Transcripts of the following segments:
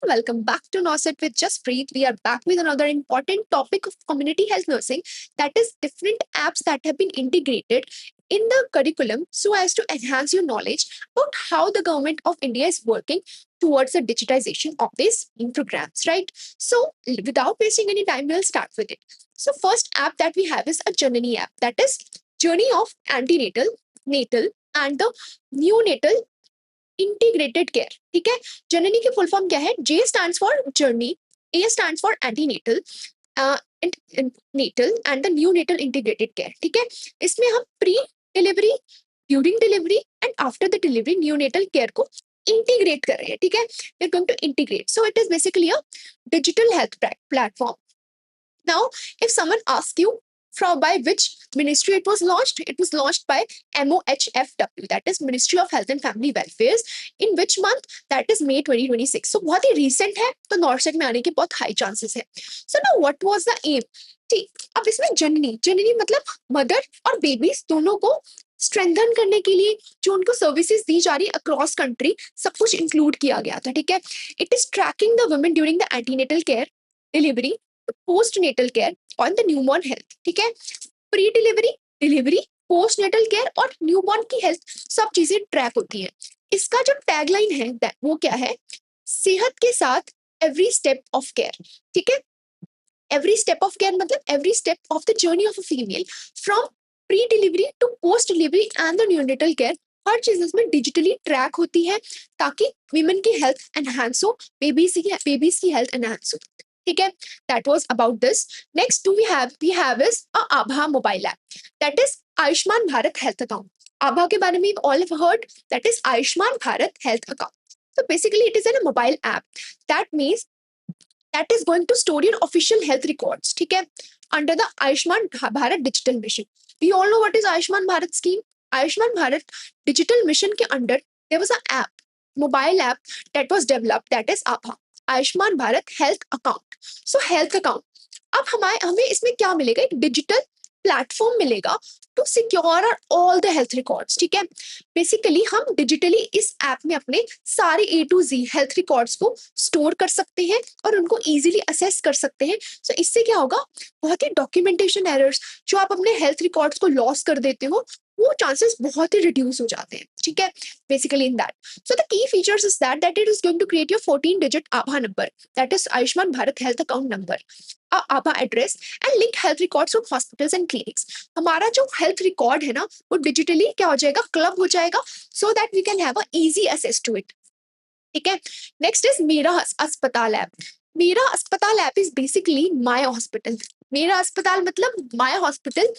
welcome back to Nursit with Just Breathe. We are back with another important topic of community health nursing, that is different apps that have been integrated in the curriculum so as to enhance your knowledge about how the government of India is working towards the digitization of these programs, right? So without wasting any time, we'll start with it. So first app that we have is a Janani app, that is Journey of Antenatal, Natal and the Neonatal integrated care. ठीक है, जननी की full form क्या है? J stands for journey, A stands for antenatal, natal and the neonatal integrated care. ठीक है, इसमें हम pre delivery, during delivery and after the delivery neonatal care को इंटीग्रेट कर रहे हैं. ठीक है, we are going to integrate. So it is basically a digital health platform. Now, if someone asks you from by which ministry it was launched by MOHFW, that is Ministry of Health and Family Welfare. In which month? That is May 2026. So बहुत ही recent है, तो नॉर्सेट में आने के बहुत high chances है. So now what was the aim? ठीक, अब इसमें जननी, जननी मतलब मदर और बेबीज दोनों को स्ट्रेंथन करने के लिए जो उनको सर्विसेज दी जा रही है अक्रॉस कंट्री, सब कुछ इंक्लूड किया गया था. ठीक है, it is tracking the women during the antenatal care, delivery, post natal care और द न्यूबॉर्न हेल्थ. ठीक है, pre delivery, delivery, post natal care और न्यूबॉर्न की हेल्थ, सब चीजें ट्रैक होती हैं. इसका जो टैगलाइन है वो क्या है? सेहत के साथ एवरी स्टेप ऑफ केयर. ठीक है, एवरी स्टेप ऑफ केयर मतलब every step of the journey of a female from pre delivery to post delivery and the neonatal care, हर चीज इसमें डिजिटली ट्रैक होती है ताकि वीमेन की हेल्थ एनहांस हो, बेबीज की हेल्थ एनहांस हो. ठीक है, that was about this. Next we have is a Abha mobile app, that is Ayushman Bharat Health Account. Abha के बारे में all have heard, that is Ayushman Bharat Health Account. So basically it is a mobile app. That means that is going to store your official health records. ठीक है, under the Ayushman Bharat Digital Mission. We all know what is Ayushman Bharat scheme. Ayushman Bharat Digital Mission के under there was an app, mobile app that was developed, that is Abha, Ayushman Bharat health account. So health account, अब हमें इसमें क्या मिलेगा? एक digital platform मिलेगा to secure all the health records. ठीक है, बेसिकली हम डिजिटली इस ऐप में अपने सारे A to Z health records को स्टोर कर सकते हैं और उनको इजीली असेस कर सकते हैं. सो इससे क्या होगा? बहुत ही डॉक्यूमेंटेशन एरर्स जो आप अपने हेल्थ रिकॉर्ड्स को लॉस कर देते हो, वो चांसेस बहुत ही रिड्यूस हो जाते हैं. ठीक है, basically in that. So the key features is that it is going to create your 14-digit Abha number, that is Ayushman Bharat Health Account number, Abha address and link health records from hospitals and clinics. हमारा जो health record है ना, वो digitally क्या हो जाएगा? Club हो जाएगा, so that we can have a easy access to it. ठीक है, next is मेरा अस्पताल ऐप. मेरा अस्पताल app is basically my hospital. मेरा अस्पताल मतलब my hospital.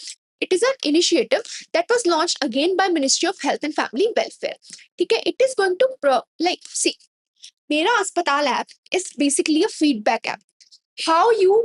It is an initiative that was launched again by Ministry of Health and Family Welfare. ठीक है, it is going to see, मेरा अस्पताल app is basically a feedback app. How you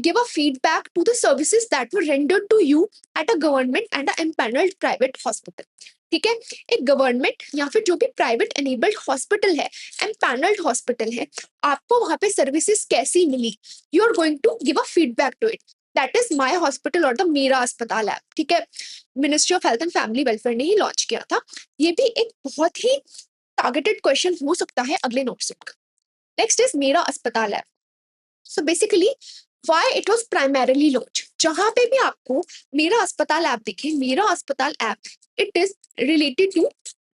give a feedback to the services that were rendered to you at a government and an empaneled private hospital. ठीक है, एक government या फिर जो भी private enabled hospital है, empanelled hospital है, आपको वहां पे सर्विसेज कैसी मिली, you are going to give a feedback to it. That is my hospital और द मेरा अस्पताल ऐप. ठीक है, ministry of health and family welfare ने ही लॉन्च किया था. ये भी एक बहुत ही टारगेटेड क्वेश्चन हो सकता है अगले नोट्स का. नेक्स्ट इज मेरा अस्पताल app. So basically why it was primarily launch, जहां पे भी आपको मेरा अस्पताल ऐप दिखे, मेरा अस्पताल app, it is related to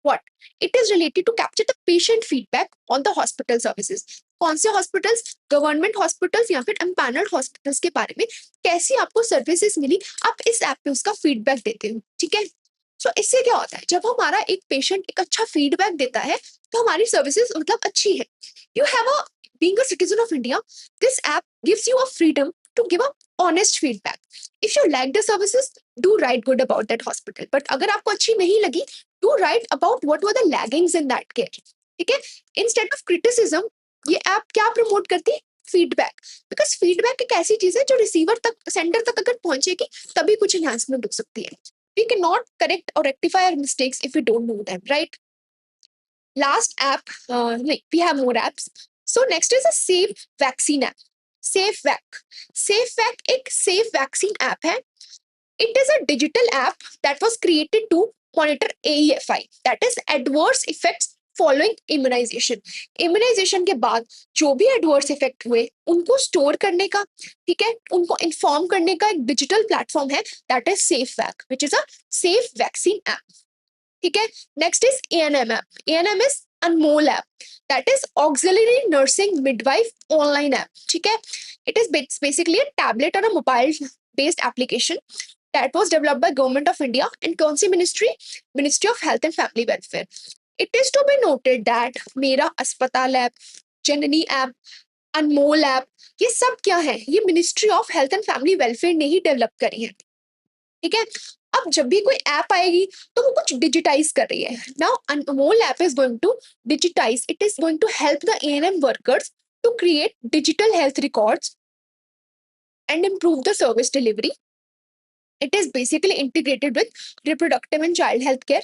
what? It is related to capture the patient feedback on the hospital services. कौन से हॉस्पिटल्स, गवर्नमेंट हॉस्पिटल्स या फिर एम्पैनल्ड हॉस्पिटल्स के बारे में कैसी आपको सर्विसेज मिली, आप इस ऐप पे उसका फीडबैक देते हो. ठीक है, सो इससे क्या होता है? जब हमारा एक पेशेंट एक अच्छा फीडबैक देता है तो हमारी सर्विसेज मतलब अच्छी है. You have a being a citizen of India, this app gives you a freedom to give a honest feedback. If you like the services, do write good about that hospital. But अगर आपको अच्छी नहीं लगी, do write about what were the laggings in that care. ठीक है, instead of criticism, ये app क्या promote करती है? फीडबैक. बिकॉज फीडबैक एक ऐसी चीज है जो रिसीवर तक, सेंडर तक अगर पहुंचेगी तभी कुछ एनहांसमेंट हो सकती है. We cannot correct or rectify our mistakes if we don't know them, right? Last app, we have more apps. So next is a safe vaccine app. SafeVac. SafeVac एक safe vaccine app है. It is a digital app that was created to monitor AEFI, that is adverse effects following immunisation. Immunisation के बाद जो भी adverse effect हुए उनको store करने का, ठीक है, उनको इन्फॉर्म करने का एक डिजिटल प्लेटफॉर्म है, that is safe vac, which is a safe vaccine app, ठीक है। Next is ANM app. ANM is Anmol app, that is auxiliary nursing midwife online app, ठीक है। It is basically a tablet और a mobile based application that was developed by Government of India and कौन सी मिनिस्ट्री, ministry of health and family welfare. It is to be noted that मेरा अस्पताल app, जननी app, अनमोल app, ये सब क्या है, ये ministry of health and family welfare ने ही डेवलप करी है, ठीक है। अब जब भी कोई ऐप आएगी तो वो कुछ डिजिटाइज कर रही है। Now Anmol app is going to digitise, it is going to help the ANM workers to create digital health records and improve the service delivery. It is basically integrated with reproductive and child health care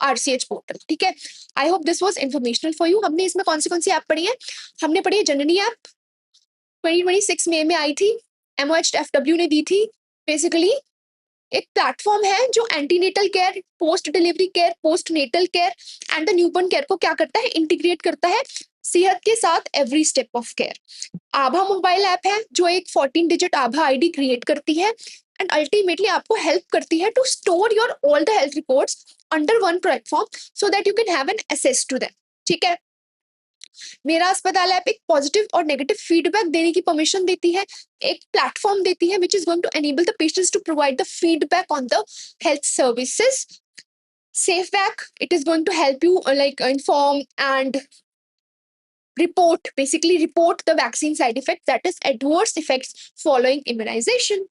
RCH portal, ठीक है। I hope this was informational for you. हमने इसमें कौन सी app पढ़ी है, हमने पढ़ी है जननी ऐप, 2026 में आई थी, MOHFW ने दी थी। बेसिकली एक प्लेटफॉर्म है जो antenatal care, post delivery care, post natal care and the newborn care को क्या करता है, इंटीग्रेट करता है सेहत के साथ every step of care. Abha mobile app है जो एक 14 डिजिट आभा आईडी क्रिएट करती है एंड अल्टीमेटली आपको हेल्प करती है to store your all the health records under one platform so that you can have an access to them, ठीक है। मेरा अस्पताल ऐप एक पॉजिटिव और नेगेटिव फीडबैक देने की परमिशन देती है, एक प्लेटफॉर्म देती है which is going to enable the patients to provide the feedback on the health services. SafeVac, it is going to help you like inform and basically report the vaccine side effects, that is adverse effects following immunization.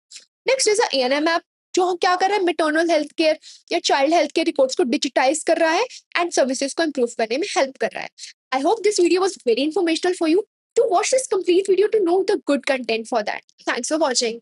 Next is a ANM app जो क्या कर रहा है, maternal health care या child health care records को digitise कर रहा है एंड सर्विसेज को इंप्रूव करने में हेल्प कर रहा है। I hope this video was very informational for you. To watch this complete video to know the good content for that. Thanks for watching.